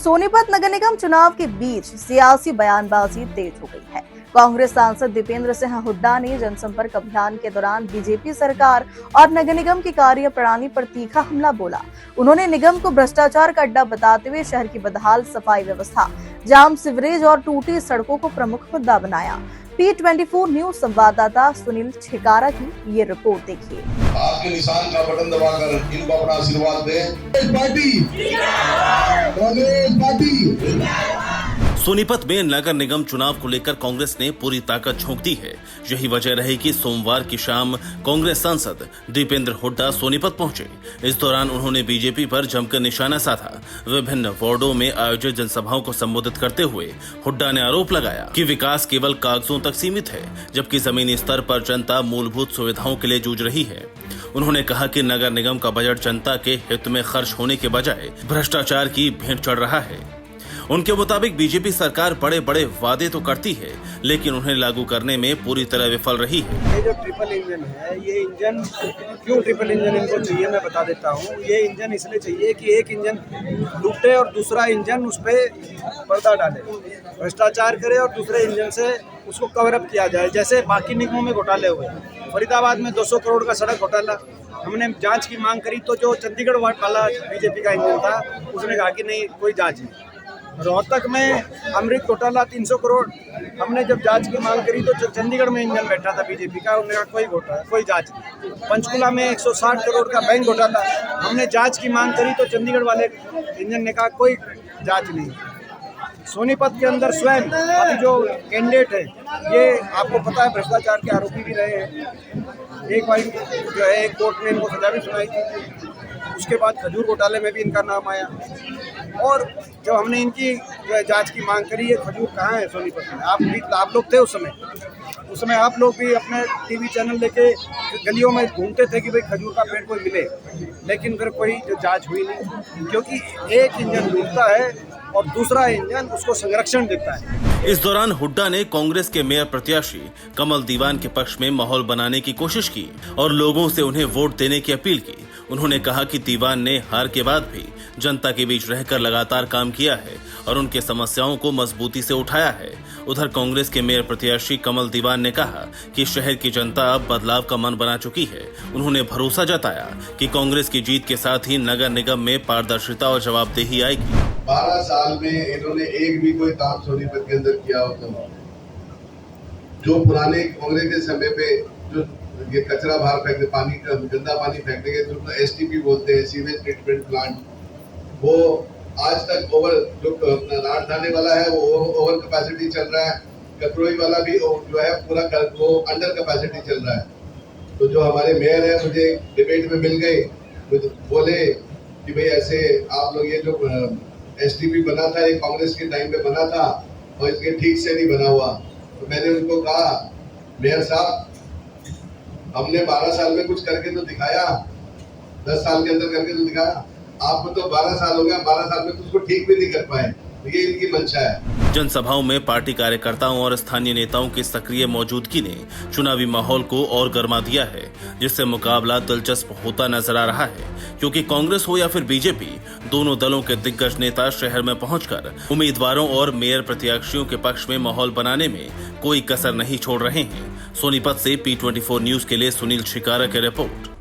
सोनीपत नगर निगम चुनाव के बीच सियासी बयानबाजी तेज हो गई है। कांग्रेस सांसद दीपेंद्र सिंह हुड्डा ने जनसंपर्क अभियान के दौरान बीजेपी सरकार और नगर निगम की कार्यप्रणाली पर तीखा हमला बोला। उन्होंने निगम को भ्रष्टाचार का अड्डा बताते हुए शहर की बदहाल सफाई व्यवस्था, जाम सीवरेज और टूटी सड़कों को प्रमुख मुद्दा बनाया। P24 न्यूज संवाददाता सुनील छिकारा की ये रिपोर्ट देखिए। आपके निशान का बटन दबाकर इनको अपना आशीर्वाद दें। पार्टी सोनीपत में नगर निगम चुनाव को लेकर कांग्रेस ने पूरी ताकत झोंक दी है। यही वजह रही कि सोमवार की शाम कांग्रेस सांसद दीपेंद्र हुड्डा सोनीपत पहुंचे। इस दौरान उन्होंने बीजेपी पर जमकर निशाना साधा। विभिन्न वार्डों में आयोजित जनसभाओं को संबोधित करते हुए हुड्डा ने आरोप लगाया कि विकास केवल कागजों तक सीमित है, जबकि जमीनी स्तर पर जनता मूलभूत सुविधाओं के लिए जूझ रही है। उन्होंने कहा कि नगर निगम का बजट जनता के हित में खर्च होने के बजाय भ्रष्टाचार की भेंट चढ़ रहा है। उनके मुताबिक बीजेपी सरकार बड़े बड़े वादे तो करती है, लेकिन उन्हें लागू करने में पूरी तरह विफल रही है। ये जो ट्रिपल इंजन है, ये इंजन क्यों ट्रिपल इंजन इनको चाहिए मैं बता देता हूँ। ये इंजन इसलिए चाहिए कि एक इंजन लूटे और दूसरा इंजन उस पर पर्दा डाले, भ्रष्टाचार करे और दूसरे इंजन से उसको कवर अप किया जाए। जैसे बाकी निगमों में घोटाले हुए, फरीदाबाद में 200 करोड़ का सड़क घोटाला, हमने जांच की मांग करी तो जो चंडीगढ़ वाला बीजेपी का इंजन था उसने कहा कि नहीं, कोई जांच नहीं। रोहतक में अमृत घोटाला 300 करोड़, हमने जब जांच की मांग करी तो चंडीगढ़ में इंजन बैठा था बीजेपी का, उन्होंने कहा कोई घोटाला, कोई जांच नहीं। पंचकुला में 160 करोड़ का बैंक घोटाला, हमने जांच की मांग करी तो चंडीगढ़ वाले इंजन ने कहा कोई जांच नहीं। सोनीपत के अंदर स्वयं अभी जो कैंडिडेट है, ये आपको पता है भ्रष्टाचार के आरोपी भी रहे हैं। एक बार जो है एक कोर्ट ने इनको सजा भी सुनाई थी। उसके बाद खजूर घोटाले में भी इनका नाम आया। और जब हमने इनकी जो है जांच की मांग करी, ये खजूर कहाँ है सोनीपत में? आप लोग थे उस समय आप लोग भी अपने टीवी चैनल लेके गलियों में घूमते थे कि भाई खजूर का पेड़ कोई मिले, लेकिन फिर कोई जो जांच हुई नहीं, क्योंकि एक इंजन लूटता है और दूसरा इंजन उसको संरक्षण देता है। इस दौरान हुड्डा ने कांग्रेस के मेयर प्रत्याशी कमल दीवान के पक्ष में माहौल बनाने की कोशिश की और लोगों से उन्हें वोट देने की अपील की। उन्होंने कहा कि दीवान ने हार के बाद भी जनता के बीच रहकर लगातार काम किया है और उनके समस्याओं को मजबूती से उठाया है। उधर कांग्रेस के मेयर प्रत्याशी कमल दीवान ने कहा कि शहर की जनता अब बदलाव का मन बना चुकी है। उन्होंने भरोसा जताया कि कांग्रेस की जीत के साथ ही नगर निगम में पारदर्शिता और जवाबदेही आएगी। 12 साल में इन्होंने एक भी कोई काम सोनीपत के अंदर किया होता, जो पुराने कांग्रेस के समय पे जो ये कचरा बाहर फेंकते, पानी का गंदा पानी फेंकने के जो STP बोलते हैं, सीवेज ट्रीटमेंट प्लांट, वो आज तक जो राजधानी वाला है वो ओवर कैपेसिटी चल रहा है। कतरोई वाला भी जो है पूरा वो अंडर कैपेसिटी चल रहा है। तो जो हमारे मेयर है, मुझे डिबेट में मिल गए, तो बोले कि भाई ऐसे आप लोग ये जो STP बना था, ये कांग्रेस के टाइम पे बना था और इसके ठीक से नहीं बना हुआ। तो मैंने उनको कहा, मेयर साहब, हमने 12 साल में कुछ करके तो दिखाया, 10 साल के अंदर करके तो दिखाया। आपको तो 12 साल हो गया, 12 साल में तो उसको ठीक भी नहीं कर पाए। ये इनकी मंशा है। जनसभाओं में पार्टी कार्यकर्ताओं और स्थानीय नेताओं की सक्रिय मौजूदगी ने चुनावी माहौल को और गर्मा दिया है, जिससे मुकाबला दिलचस्प होता नजर आ रहा है। क्योंकि कांग्रेस हो या फिर बीजेपी, दोनों दलों के दिग्गज नेता शहर में पहुंचकर उम्मीदवारों और मेयर प्रत्याशियों के पक्ष में माहौल बनाने में कोई कसर नहीं छोड़ रहे हैं। सोनीपत से P24 न्यूज के लिए सुनील छिकारा की रिपोर्ट।